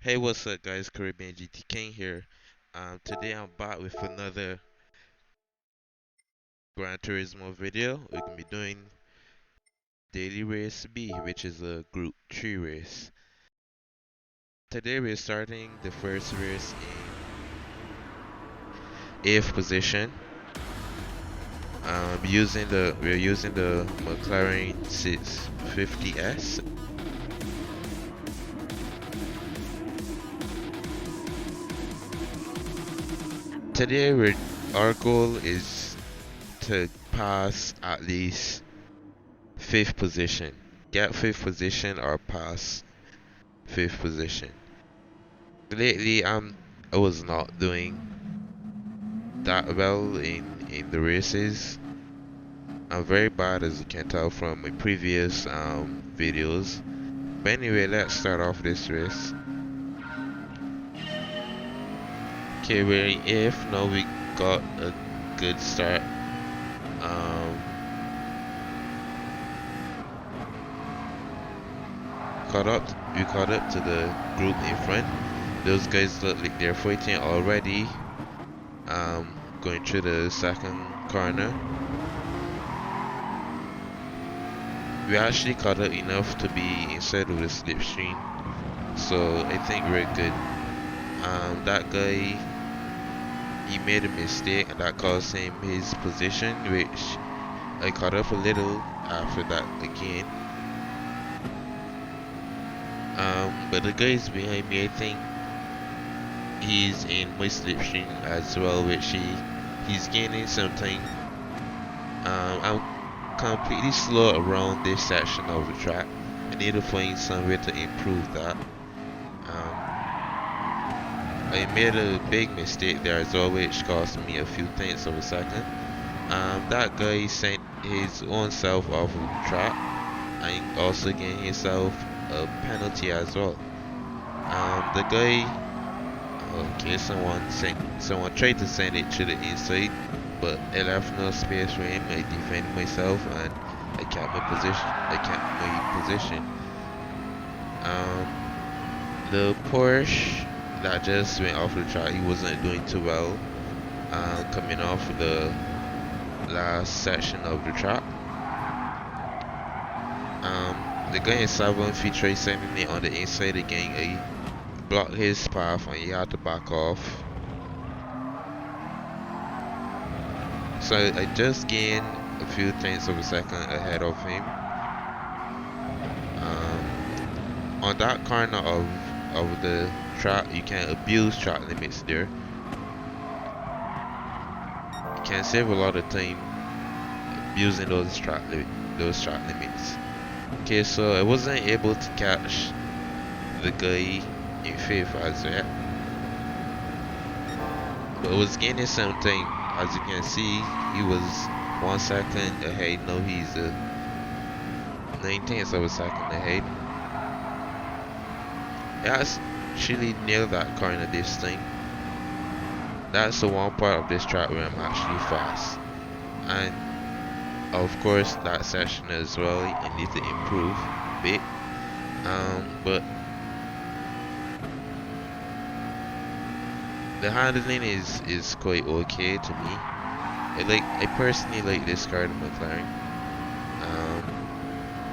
Hey, what's up, guys? Caribbean GT King here. Today I'm back with another Gran Turismo video. We're gonna be doing Daily Race B, which is a Group 3 race. Today we're starting the first race in 8th position. We're using the McLaren 650S. Today our goal is to pass at least 5th position. Get 5th position or pass 5th position. Lately, I was not doing that well in the races. I'm very bad, as you can tell from my previous videos. But anyway, let's start off this race. Okay, we're in 8th now. We got a good start. Um, we caught up to the group in front. Those guys look like they're fighting already. Going through the second corner. We actually caught up enough to be inside of the slipstream, so I think we're good. That guy, he made a mistake and that cost him his position, which I caught up a little after that again. But the guys behind me, I think he's in my slipstream as well, which he's gaining some time. I'm completely slow around this section of the track. I need to find somewhere to improve that. I made a big mistake there as well, which cost me a few tenths of a second. That guy sent his own self off of the track and also gained himself a penalty as well. The guy, okay, someone tried to send it to the inside, but I left no space for him. I defended myself and I kept my position. The Porsche that just went off the track, he wasn't doing too well. Coming off the last section of the track. The guy in 7th, he tried sending it on the inside again. I blocked his path and he had to back off. So I just gained a few tenths of a second ahead of him. On that corner of the track, you can abuse track limits there. You can save a lot of time abusing those track limits. Okay, so I wasn't able to catch the guy in 5th as yet, but I was gaining some time. As you can see, he was 1 second ahead. Now he's 9 tenths of a second ahead. I actually nailed that corner this time. That's the one part of this track where I'm actually fast, and of course that section as well I need to improve a bit. But the handling is quite okay to me. I personally like this car, the McLaren.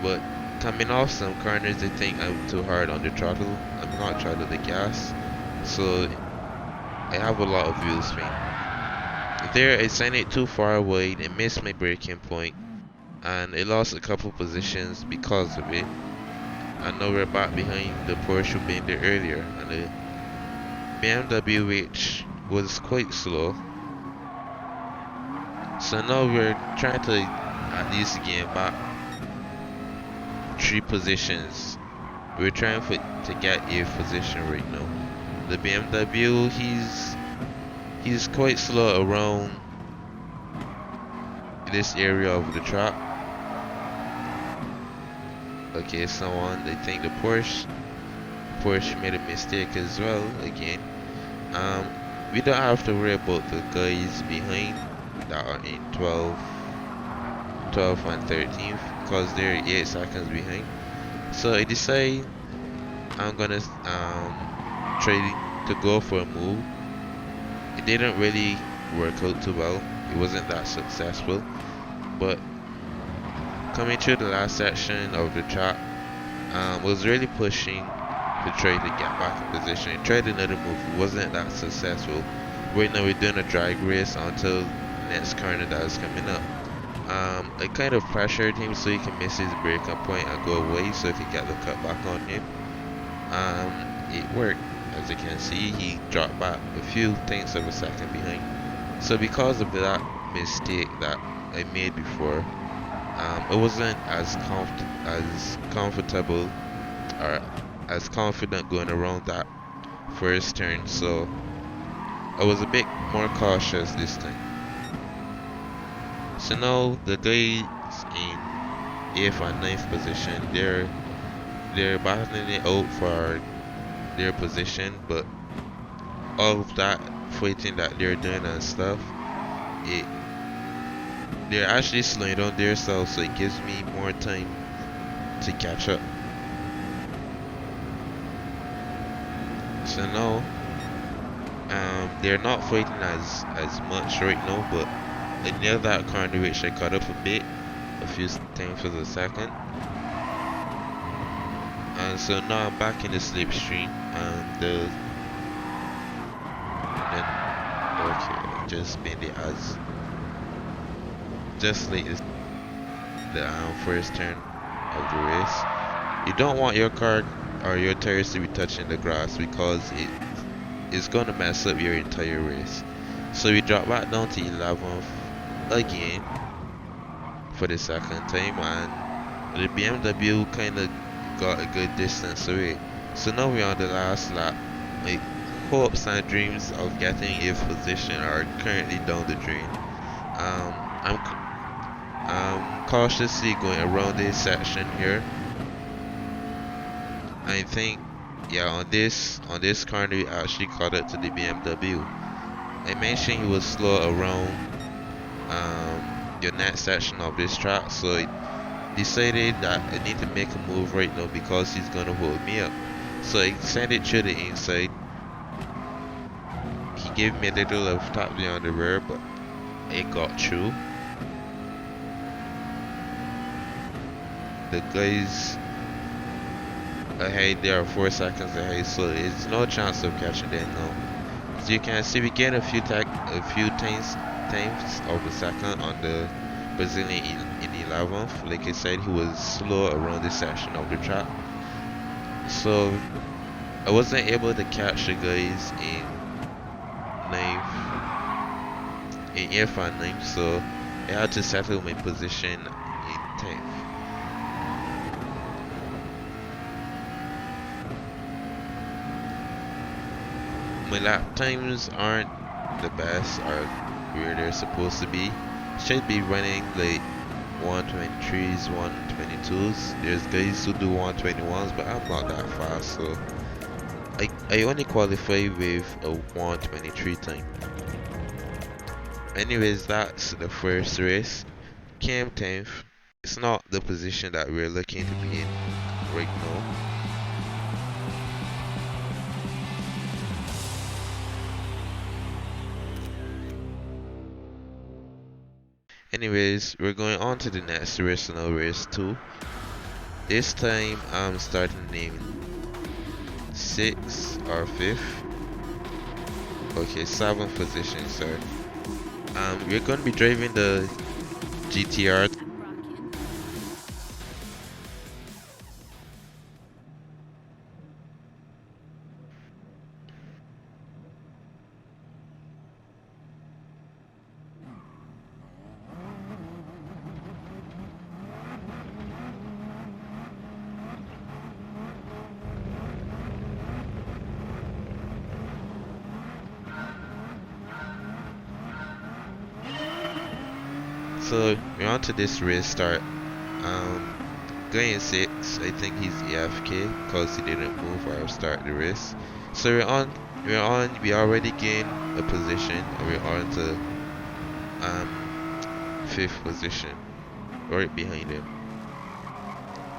But coming off some corners, I think I'm too hard on the throttle. I'm not throttle the gas, so I have a lot of wheel spin. There, I sent it too far wide and missed my braking point, and I lost a couple positions because of it. And now we're back behind the Porsche who been there earlier, and the BMW, which was quite slow. So now we're trying to at least gain back 3 positions. We're trying to get 8th position right now. The BMW, he's quite slow around this area of the track. Okay, I think the Porsche made a mistake as well again. We don't have to worry about the guys behind that are in 12th and 13th because they're 8 seconds behind. So I decide I'm gonna trading to go for a move. It didn't really work out too well. It wasn't that successful. But coming through the last section of the track, was really pushing to try to get back in position. Tried another move. It wasn't that successful. Right now we're doing a drag race until next corner that is coming up. I kind of pressured him so he can miss his breaking point and go away so I could get the cut back on him. It worked. As you can see, he dropped back a few tenths of a second behind. So because of that mistake that I made before, it wasn't as comfortable or as confident going around that first turn. So I was a bit more cautious this time. So now the guys in 8th and 9th position, they're battling it out for their position, but all of that fighting that they're doing and stuff, it they're actually slowing down themselves, so it gives me more time to catch up. So now, they're not fighting as much right now, but I nailed that corner which I caught up a bit, a few tenths of a second. And so now I'm back in the slipstream, and okay, just made it as just like the first turn of the race. You don't want your car or your tires to be touching the grass because it's gonna mess up your entire race. So we drop back down to 11th again for the second time, and the BMW kind of got a good distance away. So now we're on the last lap. My hopes and dreams of getting 8th position are currently down the drain. I'm cautiously going around this section here. I think, yeah, on this corner we actually caught up to the BMW. I mentioned he was slow around the next section of this track, so I decided that I need to make a move right now because he's gonna hold me up. So I sent it to the inside. He gave me a little of tap there on the rear, but it got through. The guys ahead, they are 4 seconds ahead, so it's no chance of catching them now. As you can see, we get a few tenths of a second on the Brazilian in 11th. Like I said, he was slow around this section of the track, so I wasn't able to catch the guys in 8th and 9th, so I had to settle my position in 10th. My lap times aren't the best or where they're supposed to be. Should be running like 123s, 122s. There's guys who do 121s, but I'm not that fast, so I only qualify with a 123 time. Anyways, that's the first race. Came 10th. It's not the position that we're looking to be in right now. Anyways, we're going on to the next race now, race 2. This time I'm starting in 6th or 5th. Okay, 7th position, sorry. We're going to be driving the GTR. So we're on to this race start. Going in 6, I think he's AFK because he didn't move or start the race. So we already gained a position, and we're on to 5th position, right behind him.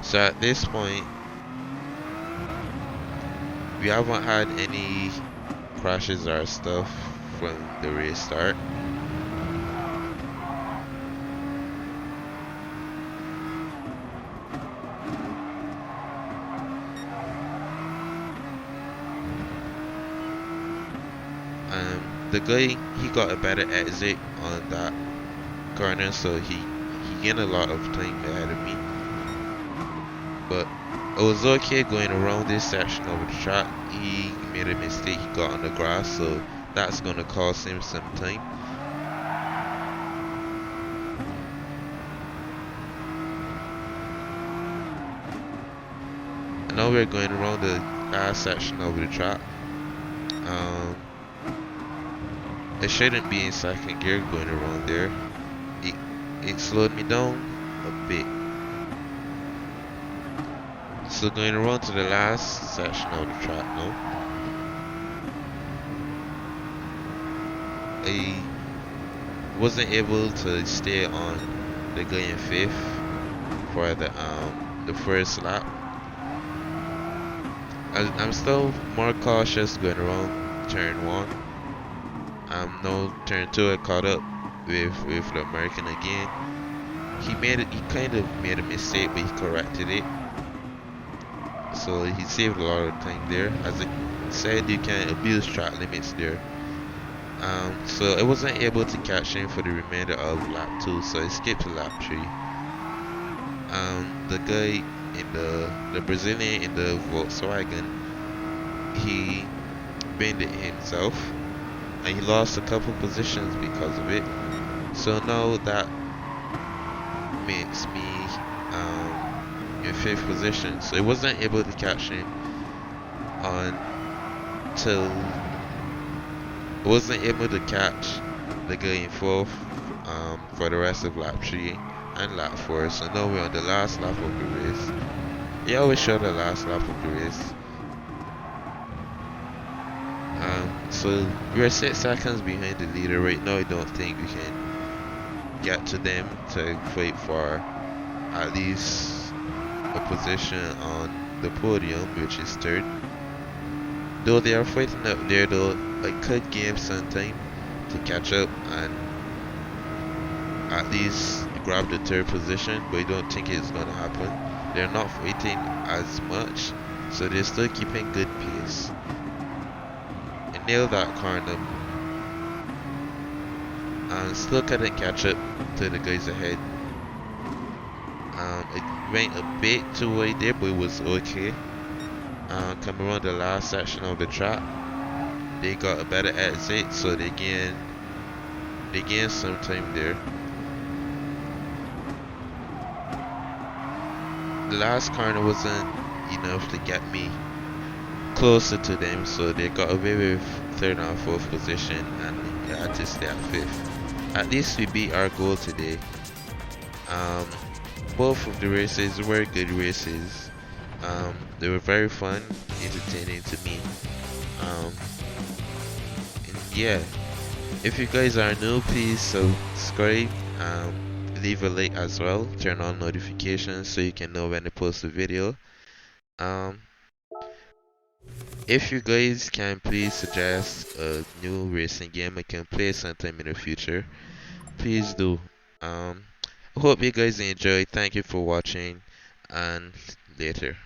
So at this point, We haven't had any crashes or stuff from the race start. The guy, he got a better exit on that corner, so he gained a lot of time ahead of me. But it was okay going around this section of the track. He made a mistake. He got on the grass, so that's gonna cost him some time. And now we're going around the last section of the track. Um, it shouldn't be in second gear going around there. It it slowed me down a bit. So going around to the last section of the track now. I wasn't able to stay on the guy in fifth for the first lap. I'm still more cautious going around turn one. No, turn two I caught up with the American again. He kind of made a mistake, but he corrected it. So he saved a lot of time there. As I said, you can abuse track limits there. So I wasn't able to catch him for the remainder of lap 2, so I skipped to lap 3. The guy in the Brazilian in the Volkswagen, he bent it himself, and he lost a couple positions because of it. So now that makes me in 5th position. So I wasn't able to catch him until I wasn't able to catch the guy in 4th for the rest of lap 3 and lap 4. So now we're on the last lap of the race. He always show the last lap of the race. So we're 6 seconds behind the leader right now. I don't think we can get to them to fight for at least a position on the podium, which is 3rd. Though they are fighting up there, though, I could give some time to catch up and at least grab the 3rd position, but I don't think it's gonna happen. They're not fighting as much, so they're still keeping good pace. I nailed that corner and still couldn't catch up to the guys ahead. It went a bit too wide there, but it was okay. Coming around the last section of the track, they got a better exit, so they gained some time there. The last corner wasn't enough to get me closer to them, so they got away with 3rd and 4th position, and they had to stay at 5th. At least we beat our goal today. Both of the races were good races. They were very fun, entertaining to me. And yeah, if you guys are new, please subscribe. Leave a like as well. Turn on notifications so you can know when I post a video. Um, if you guys can please suggest a new racing game I can play sometime in the future, please do. I hope you guys enjoyed. Thank you for watching, and later.